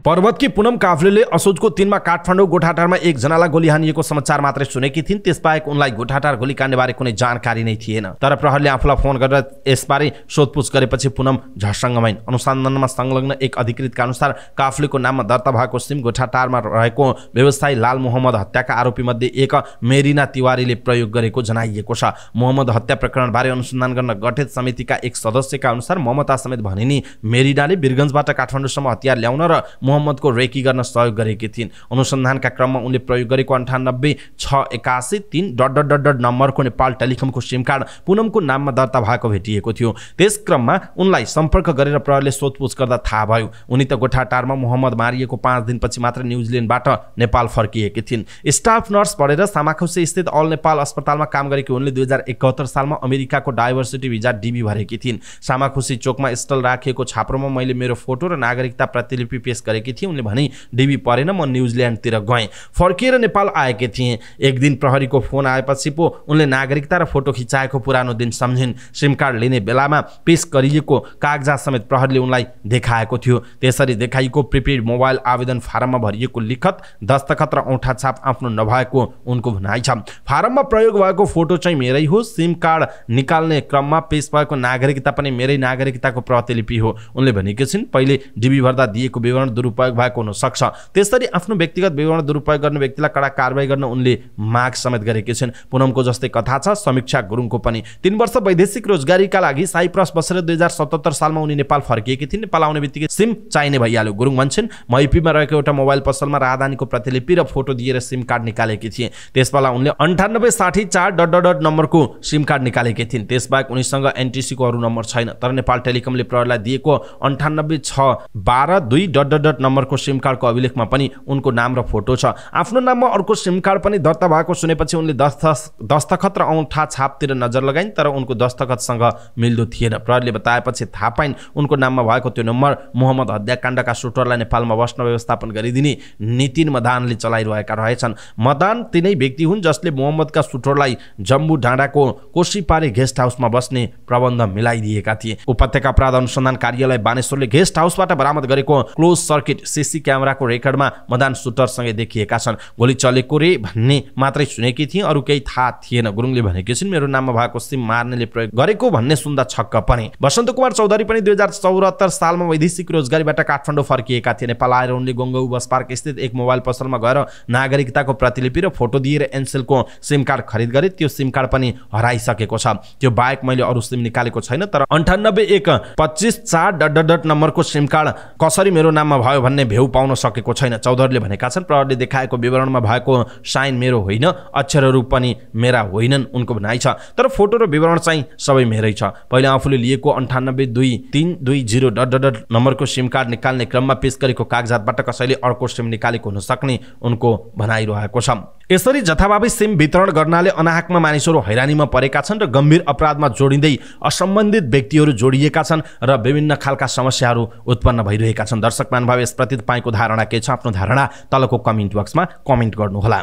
पर्वतकी पुनम काफ्लेले असोजको 3 मा काठमाडौँ गोठाटारमा 1 जनालाई गोली हानिएको समाचार मात्रै सुनेकी थिइन्। त्यसबाहेक उनलाई गोठाटार गोलीकाण्ड बारे कुनै जानकारी नै थिएन। तर प्रहरीले आफूलाई फोन गरेर यसबारे सोधपुछ गरेपछि पुनम झर्सँग भइन्। अनुसन्धानमा संलग्न एक अधिकृतका अनुसार काफ्लेको नाममा दर्ता भएको सिम गोठाटारमा रहेको व्यवसायी लाल मोहम्मद हत्याका आरोपी मध्ये एक मेरिना तिवारीले प्रयोग गरेको जनाइएको छ। मोहम्मद हत्या प्रकरणबारे अनुसन्धान गर्न गठित समितिका एक सदस्यका अनुसार ममता समेत भनिने मेरिनाले वीरगञ्जबाट काठमाडौँसम्म हतियार ल्याउन र मोहम्मदको रेकी गर्न सहयोग गरेकी थिइन्। अनुसन्धानका क्रममा उनले प्रयोग गरेको 98,681,3 नम्बरको नेपाल टेलिकमको सिम कार्ड पुनमको नाममा दर्ता भएको भेटिएको थियो। त्यस क्रममा उनलाई सम्पर्क गरेर प्रहरीले सोधपुछ गर्दा थाहा भयो उनी त गोठाटारमा मोहम्मद मारिएको 5 दिनपछि मात्र न्युजिल्यान्डबाट नेपाल फर्किएकी थिइन्। स्टाफ नर्स पढेर सामाखुसी स्थित अल नेपाल अस्पतालमा काम गरेकी उनले 2071 सालमा अमेरिकाको डाइभर्सिटी भिजा डीबी भरेकी थिइन्। सामाखुसी चोकमा स्टल राखिएको छाप्रोमा मैले मेरो फोटो र नागरिकता प्रतिलिपि पेश गरेकी थिए। उनले भने डीबी परेन, म न्युजिल्यान्डतिर गएँ, फर्किएर नेपाल आएकी थिएँ। एक दिन प्रहरीको फोन आएपछि पो उनले नागरिकता र फोटो खिचाएको पुरानो दिन सम्झिन्। सिम कार्ड लिने बेलामा पेश गरिएको कागजात समेत प्रहरीले उनलाई देखाएको थियो। त्यसरी देखाइएको प्रिपेड मोबाइल आवेदन फारममा भरिएको लिखत, दस्तखत र औँठा छाप आफ्नो नभएको उनको भनाइ छ। फारममा प्रयोग भएको फोटो चाहिँ मेरै हो। सिम कार्ड निकाल्ने क्रममा पेश भएको नागरिकता पनि मेरै नागरिकताको प्रतिलिपि हो। उनले भनेकी छिन् पहिले डीबी भर्दा दिएको विवरण दुरुपयोग भएको हुन सक्छ। त्यसरी आफ्नो व्यक्तिगत विवरण दुरुपयोग गर्ने व्यक्तिलाई कडा कारबाही गर्न उनले माग समेत गरेकी छिन्। पुनमको जस्तै कथा छ समीक्षा गुरुङको पनि। 3 वर्ष वैदेशिक रोजगारीका लागि साइप्रस बसेर 2077 सालमा उनी नेपाल फर्किएकी थिइन्। नेपाल आउने बित्तिकै सिम चाहिने भइहाल्यो। गुरुङ भन्छन् म आइपीमा रहेको एउटा मोबाइल पसलमा राजधानीको प्रतिलिपि र फोटो दिएर सिम कार्ड निकालेकी थिए। त्यसबेला उनले 98,60,4 नम्बरको सिम कार्ड निकालेकी थिइन्। त्यसबाहेक उनीसँग एनटीसीको अरू नम्बर छैन। तर नेपाल टेलिकमले प्रहरीलाई दिएको 98,612,2 डट नम्बरको सिम कार्डको अभिलेखमा पनि उनको नाम र फोटो छ। आफ्नो नाममा अर्को सिम कार्ड पनि दर्ता भएको सुनेपछि उनले दस्तखत र औँठा छापतिर नजर लगाइन्, तर उनको दस्तखतसँग मिल्दो थिएन। प्रहरीले बताएपछि थाहा पाइन् उनको नाममा भएको त्यो नम्बर मोहम्मद हत्याकाण्डका सुटरलाई नेपालमा बस्न व्यवस्थापन गरिदिने नितिन मदानले चलाइरहेका रहेछन्। मदान तिनै व्यक्ति हुन् जसले मोहम्मदका सुटरलाई जम्बू डाँडाको कोशीपारे गेस्ट हाउसमा बस्ने प्रबन्ध मिलाइदिएका थिए। उपत्यका अपराध अनुसन्धान कार्यालय बानेश्वरले गेस्ट हाउसबाट बरामद गरेको क्लोज सर्किट सीसी क्यामेराको रेकर्डमा मदान सुटरसँगै देखिएका छन्। गोली चलेको रे भन्ने मात्रै सुनेकी थिए, अरू केही थाहा थिएन। गुरुङले भनेकी छिन् मेरो नाममा भएको सिम मार्नेले प्रयोग गरेको भन्ने सुन्दा छक्क पनि। वसन्त कुमार चौधरी पनि 2074 सालमा वैदेशिक रोजगारीबाट काठमाडौँ फर्किएका थिए। नेपाल आएर उनले गङ्गौ बस पार्क स्थित एक मोबाइल पसलमा गएर नागरिकताको प्रतिलिपि र फोटो दिएर एनसेलको सिम कार्ड खरिद गरे। त्यो सिम कार्ड पनि हराइसकेको छ। त्यो बाहेक मैले अरू सिम निकालेको छैन, तर 981254 नम्बरको सिम कार्ड कसरी मेरो नाममा भयो भन्ने भ्यू पाउन सकेको छैन। चौधरीले भनेका छन् प्रहरीले देखाएको विवरणमा भएको साइन मेरो होइन, अक्षरहरू पनि मेरा होइनन् उनको भनाइ छ, तर फोटो र विवरण चाहिँ सबै मेरै छ। पहिले आफूले लिएको 982320 नम्बरको सिम कार्ड निकाल्ने क्रममा पेश गरेको कागजातबाट कसैले अर्को सिम निकालेको हुन सक्ने उनको भनाइरहेको छ। यसरी जथाभावी सिम वितरण गर्नाले अनाहकमा मानिसहरू हैरानीमा परेका छन् र गम्भीर अपराधमा जोडिँदै असम्बन्धित व्यक्तिहरू जोडिएका छन् र विभिन्न खालका समस्याहरू उत्पन्न भइरहेका छन्। दर्शक महानुभाव, यसप्रति तपाईँको धारणा के छ? आफ्नो धारणा तलको कमेन्ट बक्समा कमेन्ट गर्नुहोला।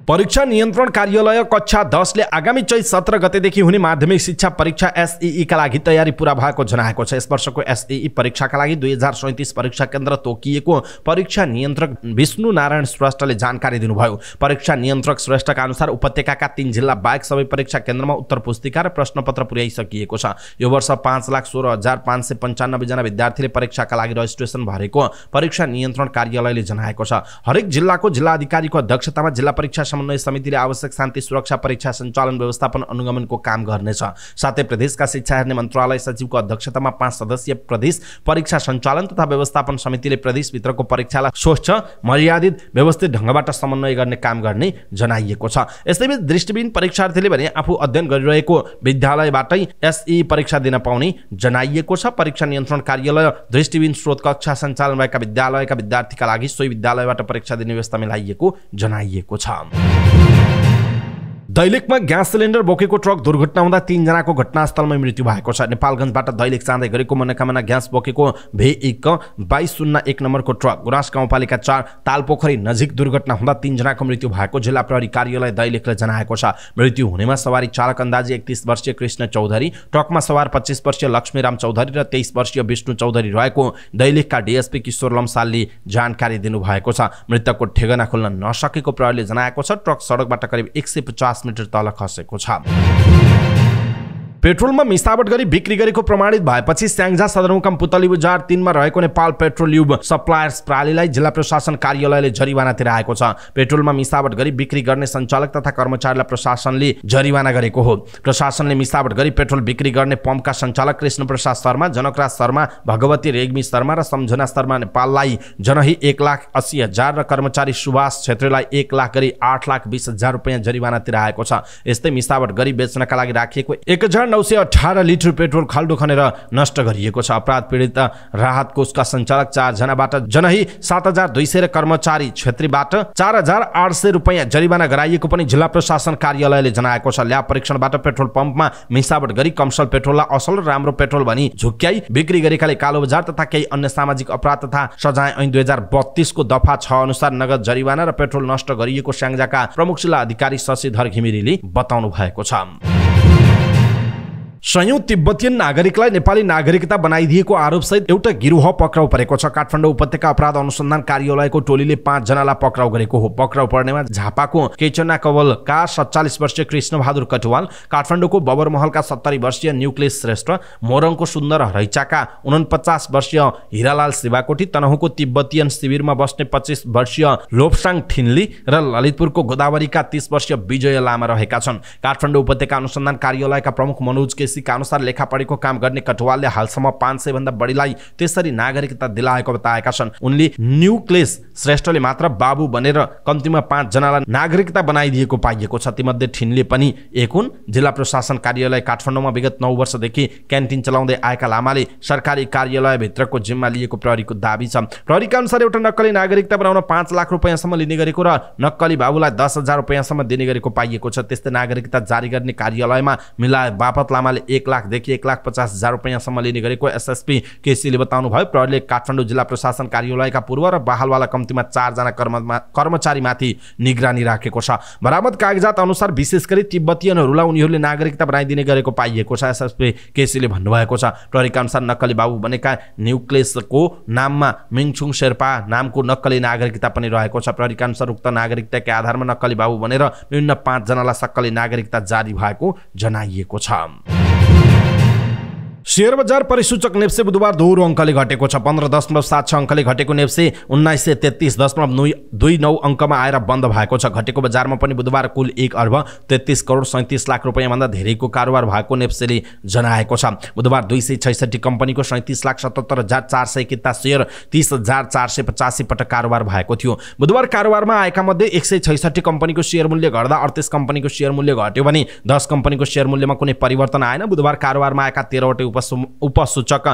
परीक्षा नियन्त्रण कार्यालय कक्षा 10 ले आगामी चैत 17 गतेदेखि हुने माध्यमिक शिक्षा परीक्षा एसईई का लागि तयारी पूरा भएको जनाएको छ। यस वर्षको एसईई परीक्षाका लागि 2037 परीक्षा केन्द्र तोकिएको परीक्षा नियन्त्रक विष्णु नारायण श्रेष्ठले जानकारी दिनुभयो। परीक्षा नियन्त्रक श्रेष्ठका अनुसार उपत्यकाका 3 जिल्ला बाहेक सबै परीक्षा केन्द्रमा उत्तर पुस्तिका र प्रश्नपत्र पुर्याइसकिएको छ। यो वर्ष 5,16,595 जना विद्यार्थीले परीक्षाका लागि रजिस्ट्रेसन भरेको परीक्षा नियन्त्रण कार्यालयले जनाएको छ। हरेक जिल्लाको जिल्लाधिकारीको अध्यक्षतामा जिल्ला परीक्षा समन्वय समितिले आवश्यक शान्ति सुरक्षा परीक्षा सञ्चालन व्यवस्थापन अनुगमनको काम गर्नेछ। साथै प्रदेशका शिक्षा हेर्ने मन्त्रालय सचिवको अध्यक्षतामा 5 सदस्यीय प्रदेश परीक्षा सञ्चालन तथा व्यवस्थापन समितिले प्रदेशभित्रको परीक्षालाई स्वच्छ, मर्यादित, व्यवस्थित ढङ्गबाट समन्वय गर्ने काम गर्ने जनाइएको छ। यसैबीच दृष्टिविहीन परीक्षार्थीले भने आफू अध्ययन गरिरहेको विद्यालयबाटै एसईई परीक्षा दिन पाउने जनाइएको छ। परीक्षा नियन्त्रण कार्यालय दृष्टिविहीन स्रोत कक्षा सञ्चालन भएका विद्यालयका विद्यार्थीका लागि सोही विद्यालयबाट परीक्षा दिने व्यवस्था मिलाइएको जनाइएको छ। दैलेखमा ग्यास सिलिन्डर बोकेको ट्रक दुर्घटना हुँदा 3 जनाको घटनास्थलमै मृत्यु भएको छ। नेपालगञ्जबाट दैलेख जाँदै गरेको मनोकामना ग्यास बोकेको VIC 2201 नम्बरको ट्रक गुराँस गाउँपालिका 4 तालपोखरी नजिक दुर्घटना हुँदा 3 जनाको मृत्यु भएको जिल्ला प्रहरी कार्यालय दैलेखले जनाएको छ। मृत्यु हुनेमा सवारी चालक अन्दाजी 31 वर्षीय कृष्ण चौधरी, ट्रकमा सवार 25 वर्षीय लक्ष्मीराम चौधरी र 23 वर्षीय विष्णु चौधरी रहेको दैलेखका डीएसपी किशोर लम्सालले जानकारी दिनुभएको छ। मृतकको ठेगाना खोल्न नसकेको प्रहरीले जनाएको छ। ट्रक सडकबाट करिब 150 मिटर तल खसेको छ। पेट्रोलमा मिसावट गरी बिक्री गरेको प्रमाणित भएपछि स्याङ्जा सदरमुकाम पुतली बजार 3 मा रहेको नेपाल पेट्रोलियम सप्लायर्स प्रणालीलाई जिल्ला प्रशासन कार्यालयले जरिवाना तिराएको छ। पेट्रोलमा मिसावट गरी बिक्री गर्ने सञ्चालक तथा कर्मचारीलाई प्रशासनले जरिवाना गरेको हो। प्रशासनले मिसावट गरी पेट्रोल बिक्री गर्ने पम्पका सञ्चालक कृष्ण प्रसाद शर्मा, जनकराज शर्मा, भगवती रेग्मी शर्मा र सम्झना शर्मा नेपाललाई जनही 1,80,000 र कर्मचारी सुभाष छेत्रीलाई 1 लाख गरी 8,20,000 रुपैयाँ जरिवाना तिराएको छ। यस्तै मिसावट गरी बेच्नका लागि राखिएको 1918 लिटर पेट्रोल खाल्डो खनेर नष्ट गरिएको छ। अपराध पीडित राहत कोषका सञ्चालक 4 जनाबाट जनही 7,200 र कर्मचारी छेत्रीबाट 4,800 रुपैयाँ जरिवाना गराइएको पनि जिल्ला प्रशासन कार्यालयले जनाएको छ। ल्याब परीक्षणबाट पेट्रोल पम्पमा मिसावट गरी कमसल पेट्रोललाई असल र राम्रो पेट्रोल भनी झुक्क्याई बिक्री गरेकाले कालो बजार तथा केही अन्य सामाजिक अपराध तथा सजाय ऐन 2032 को दफा 6 अनुसार नगद जरिवाना र पेट्रोल नष्ट गरिएको स्याङ्जाका प्रमुख जिल्ला अधिकारी शशिधर घिमिरेले बताउनु भएको छ। संयुक्त तिब्बतीयन नागरिकलाई नेपाली नागरिकता बनाइदिएको आरोपसहित एउटा गिरोह पक्राउ परेको छ। काठमाडौँ उपत्यका अपराध अनुसन्धान कार्यालयको टोलीले 5 जनालाई पक्राउ गरेको हो। पक्राउ पर्नेमा झापाको केचना कवलका 47 वर्षीय कृष्णबहादुर कटुवाल, काठमाडौँको बबरमहलका 70 वर्षीय न्युक्लेश श्रेष्ठ, मोरङको सुन्दर रैचाका 49 वर्षीय हिरालाल शिवाकोटी, तनहुँको तिब्बतीयन शिविरमा बस्ने 25 वर्षीय लोपसाङ ठिन्ली र ललितपुरको गोदावरीका 30 वर्षीय विजय लामा रहेका छन्। काठमाडौँ उपत्यका अनुसन्धान कार्यालयका प्रमुख मनोज के केसीका अनुसार लेखापढीको काम गर्ने कटुवालले हालसम्म 500 भन्दा बढीलाई त्यसरी नागरिकता दिलाएको बताएका छन्। उनले न्युक्लेस श्रेष्ठले मात्र बाबु बनेर कम्तीमा 5 जनालाई नागरिकता बनाइदिएको पाइएको छ। तीमध्ये ठिनले पनि एक हुन्। जिल्ला प्रशासन कार्यालय काठमाडौँमा विगत 9 वर्षदेखि क्यान्टिन चलाउँदै आएका लामाले सरकारी कार्यालयभित्रको जिम्मा लिएको प्रहरीको दाबी छ। प्रहरीका अनुसार एउटा नक्कली नागरिकता बनाउन 5 लाख रुपैयाँसम्म लिने गरेको र नक्कली बाबुलाई 10,000 रुपैयाँसम्म दिने गरेको पाइएको छ। त्यस्तै नागरिकता जारी गर्ने कार्यालयमा मिलाए बापत लामाले 1 लाखदेखि 1,50,000 रुपैयाँसम्म लिने गरेको एसएसपी केसीले बताउनु भयो। प्रहरीले काठमाडौँ जिल्ला प्रशासन कार्यालयका पूर्व र बहालवाला कम्तीमा 4 जना कर्मचारीमाथि निगरानी राखेको छ। बरामद कागजात अनुसार विशेष गरी तिब्बतीयनहरूलाई उनीहरूले नागरिकता बनाइदिने गरेको पाइएको छ। एसएसपी केसीले भन्नुभएको छ। प्रहरीका अनुसार नक्कली बाबु बनेका न्युक्लेसको नाममा मिङछुङ शेर्पा नामको नक्कली नागरिकता पनि रहेको छ। प्रहरीका अनुसार उक्त नागरिकताकै आधारमा नक्कली बाबु बनेर विभिन्न 5 जनालाई सक्कली नागरिकता जारी भएको जनाइएको छ। शेयर बजार परिसूचक नेप्से बुधबार दोहोरो अङ्कले घटेको छ। 15.76 अङ्कले घटेको नेप्से 1933.29 अङ्कमा आएर बन्द भएको छ। घटेको बजारमा पनि बुधबार कुल 1 अर्ब 33 करोड 37 लाख रुपैयाँ भन्दा धेरैको कारोबार भएको नेप्सेले जनाएको छ। बुधबार 266 कम्पनीको 37,77,451 शेयर 30,485 पटक कारोबार भएको थियो। बुधबार कारोबारमा आएका मध्ये 166 कम्पनीको शेयर मूल्य घट्दा 38 कम्पनीको शेयर मूल्य घट्यो भने 10 कम्पनीको शेयर मूल्यमा कुनै परिवर्तन आएन। बुधबार कारोबारमा आएका 13वटै उपसूचक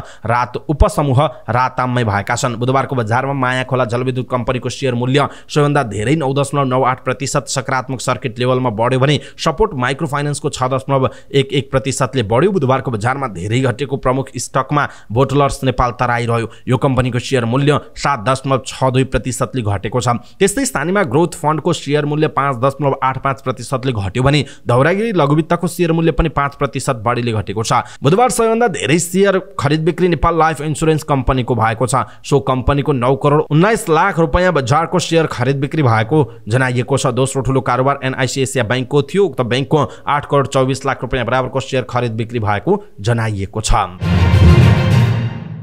उपसमूह राताममै भएका छन्। बुधबारको बजारमा माया खोला जलविद्युत कम्पनीको शेयर मूल्य सबैभन्दा धेरै 9.98% सकारात्मक सर्किट लेभलमा बढ्यो भने सपोर्ट माइक्रो फाइनान्सको 6.11% बढ्यो। बुधबारको बजारमा धेरै घटेको प्रमुख स्टकमा बोटलर्स नेपाल तराई रह्यो। यो कम्पनीको शेयर मूल्य 7.62% घटेको छ। त्यस्तै स्थानीयमा ग्रोथ फन्डको शेयर मूल्य 5.85% घट्यो भने धौरागिरी लघुवित्तको शेयर मूल्य पनि 5% बढीले घटेको छ। बुधबार सबैभन्दा धेरै शेयर खरिद बिक्री नेपाल लाइफ इन्स्योरेन्स कम्पनीको भएको छ। सो कम्पनीको 9 करोड 19 लाख रुपैयाँ बजारको शेयर खरिद बिक्री भएको जनाइएको छ। दोस्रो ठुलो कारोबार एनआइसी एसिया बैंकको थियो। उक्त बैंकको 8 करोड 24 लाख रुपैयाँ बराबरको शेयर खरिद बिक्री भएको जनाइएको छ।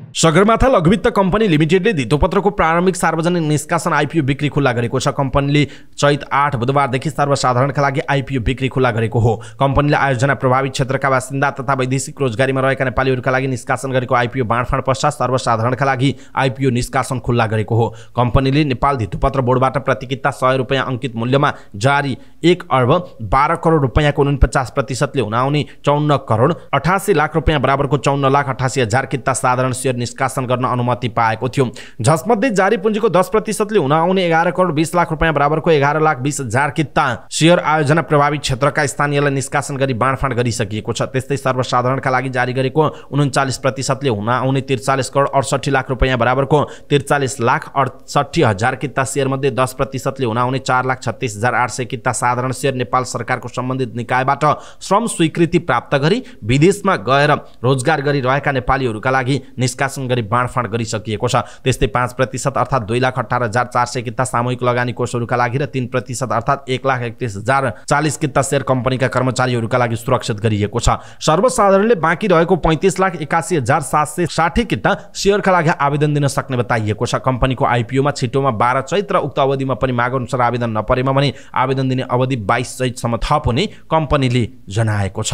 सगरमाथा लघुवित्त कम्पनी लिमिटेडले धितोपत्रको प्रारम्भिक सार्वजनिक निष्कासन आइपिओ बिक्री खुल्ला गरेको छ। कम्पनीले चैत 8 बुधबारदेखि सर्वसाधारणका लागि आइपिओ बिक्री खुल्ला गरेको हो। कम्पनीले आयोजना प्रभावित क्षेत्रका बासिन्दा तथा वैदेशिक रोजगारीमा रहेका नेपालीहरूका लागि निष्कासन गरेको आइपिओ बाँडफाँड पश्चात सर्वसाधारणका लागि आइपिओ निष्कासन खुल्ला गरेको हो। कम्पनीले नेपाल धितोपत्र बोर्डबाट प्रतिकिता 100 रुपैयाँ अङ्कित मूल्यमा जारी 1 अर्ब 12 करोड रुपैयाँको 49%ले हुन आउने 54 करोड 88 लाख रुपैयाँ बराबरको 54,88,000 किता साधारण शेयर निष्कासन गर्न अनुमति पाएको थियो। जसमध्ये जारी पुँजीको 10%ले हुन आउने 11 करोड 20 लाख रुपैयाँ बराबरको 11,20,000 किता शेयर आयोजना प्रभावित क्षेत्रका स्थानीयलाई निष्कासन गरी बाँडफाँड गरिसकिएको छ। त्यस्तै सर्वसाधारणका लागि जारी गरेको 39%ले हुन आउने 43 करोड 68 लाख रुपैयाँ बराबरको 43,68,000 किता शेयर मध्ये 10%ले हुन आउने 4,36,800 किता साधारण शेयर नेपाल सरकारको सम्बन्धित निकायबाट श्रम स्वीकृति प्राप्त गरी विदेशमा गएर रोजगार गरिरहेका नेपालीहरूका लागि निष्कासन गरी बाँडफाँड गरिसकिएको छ। त्यस्तै 5% अर्थात् 2,18,400 किता सामूहिक लगानी कोषहरूका लागि र 3% अर्थात् 1,31,040 किता शेयर कम्पनीका कर्मचारीहरूका लागि सुरक्षित गरिएको छ। सर्वसाधारणले बाँकी रहेको 35,81,760 किता शेयरका लागि आवेदन दिन सक्ने बताइएको छ। कम्पनीको आइपिओमा छिटोमा 12 चैत र उक्त अवधिमा पनि माग अनुसार आवेदन नपरेमा भने आवेदन दिने अवधि 22 चैतसम्म थप हुने कम्पनीले जनाएको छ।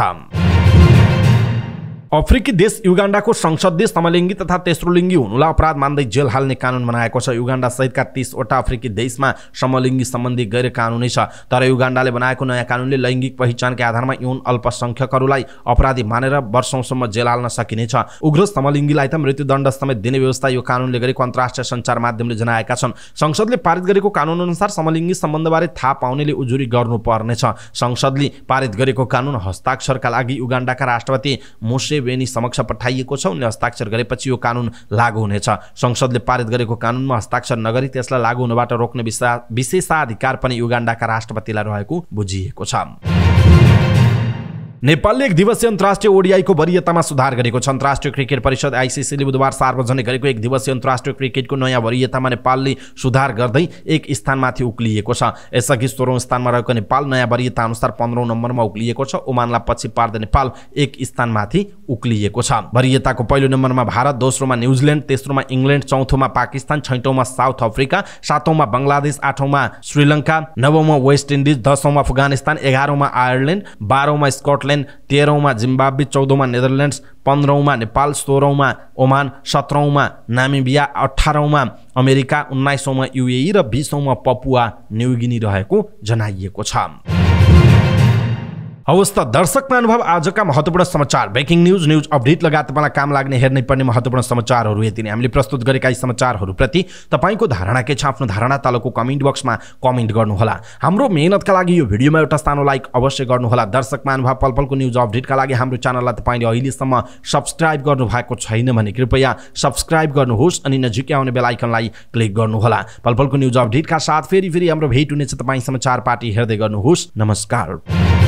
अफ्रिकी देश युगाण्डाको संसदले समलिङ्गी तथा तेस्रो लिङ्गी हुनुलाई अपराध मान्दै जेल हाल्ने कानुन बनाएको छ। युगाण्डा सहितका 30 वटा अफ्रिकी देशमा समलिङ्गी सम्बन्धी गैर कानुनी छ। तर युगाण्डाले बनाएको नयाँ कानुनले लैङ्गिक पहिचानका आधारमा यौन अल्पसंख्यकहरूलाई अपराधी मानेर वर्षौंसम्म जेल हाल्न सकिनेछ। उग्र समलिङ्गीलाई त मृत्युदण्ड समेत दिने व्यवस्था यो कानुनले गरेको अन्तर्राष्ट्रिय सञ्चार माध्यमले जनाएका छन्। संसदले पारित गरेको कानुन अनुसार समलिङ्गी सम्बन्धबारे थाहा पाउनेले उजुरी गर्नुपर्नेछ। संसदले पारित गरेको कानुन हस्ताक्षरका लागि युगाण्डाका राष्ट्रपति मुसेवेनी समक्ष पठाइएको छ। उनले हस्ताक्षर गरेपछि यो कानुन लागू हुनेछ। संसदले पारित गरेको कानुनमा हस्ताक्षर नगरी त्यसलाई लागू हुनबाट रोक्ने विशेषाधिकार पनि युगाण्डाका राष्ट्रपतिलाई रहेको बुझिएको छ। नेपालले 1 दिवसीय अन्तर्राष्ट्रिय ओडिआईको वरियतामा सुधार गरेको छ। अन्तर्राष्ट्रिय क्रिकेट परिषद आइसिसीले बुधबार सार्वजनिक गरेको 1 दिवसीय अन्तर्राष्ट्रिय क्रिकेटको नयाँ वरियतामा नेपालले सुधार गर्दै 1 स्थानमाथि उक्लिएको छ। यसअघि 16औं स्थानमा रहेको नेपाल नयाँ वरियता अनुसार 15औं नम्बरमा उक्लिएको छ। ओमानलाई पछि पार्दै नेपाल 1 स्थानमाथि उक्लिएको छ। वरियताको पहिलो नम्बरमा भारत, दोस्रोमा न्युजिल्यान्ड, तेस्रोमा इङ्ग्ल्यान्ड, चौथोमा पाकिस्तान, छैटौंमा साउथ अफ्रिका, सातौंमा बङ्गलादेश, आठौंमा श्रीलङ्का, नवौंमा वेस्ट इन्डिज, 10औंमा अफगानिस्तान, 11औंमा आयरल्यान्ड, 12औंमा स्कटल्यान्ड, येमेन, 13औं जिम्बाब्वे, 14औं नेदरल्यान्ड्स, 15औं नेपाल, 16औं ओमान, 17औं नामिबिया, 18औं अमेरिका, 19औं UAE र 20औं पपुवा न्युगिनी रहेको जनाइएको छ। हवस् त दर्शक महानुभाव, आजका महत्त्वपूर्ण समाचार, ब्रेकिङ न्युज अपडेट लगायत तपाईँलाई काम लाग्ने हेर्नै पर्ने महत्त्वपूर्ण समाचारहरू यति नै। हामीले प्रस्तुत गरेका यी समाचारहरूप्रति तपाईँको धारणा के छ? आफ्नो धारणा तलको कमेन्ट बक्समा कमेन्ट गर्नुहोला। हाम्रो मेहनतका लागि यो भिडियोमा एउटा सानो लाइक अवश्य गर्नुहोला। दर्शक महानुभाव, पलपलको न्युज अपडेटका लागि हाम्रो च्यानललाई तपाईँले अहिलेसम्म सब्स्क्राइब गर्नुभएको छैन भने कृपया सब्स्क्राइब गर्नुहोस् अनि नजिकै आउने बेल आइकनलाई क्लिक गर्नुहोला। पलपलको न्युज अपडेटका साथ फेरि हाम्रो भेट हुनेछ। तपाईँ समाचार पार्टी हेर्दै गर्नुहोस्। नमस्कार।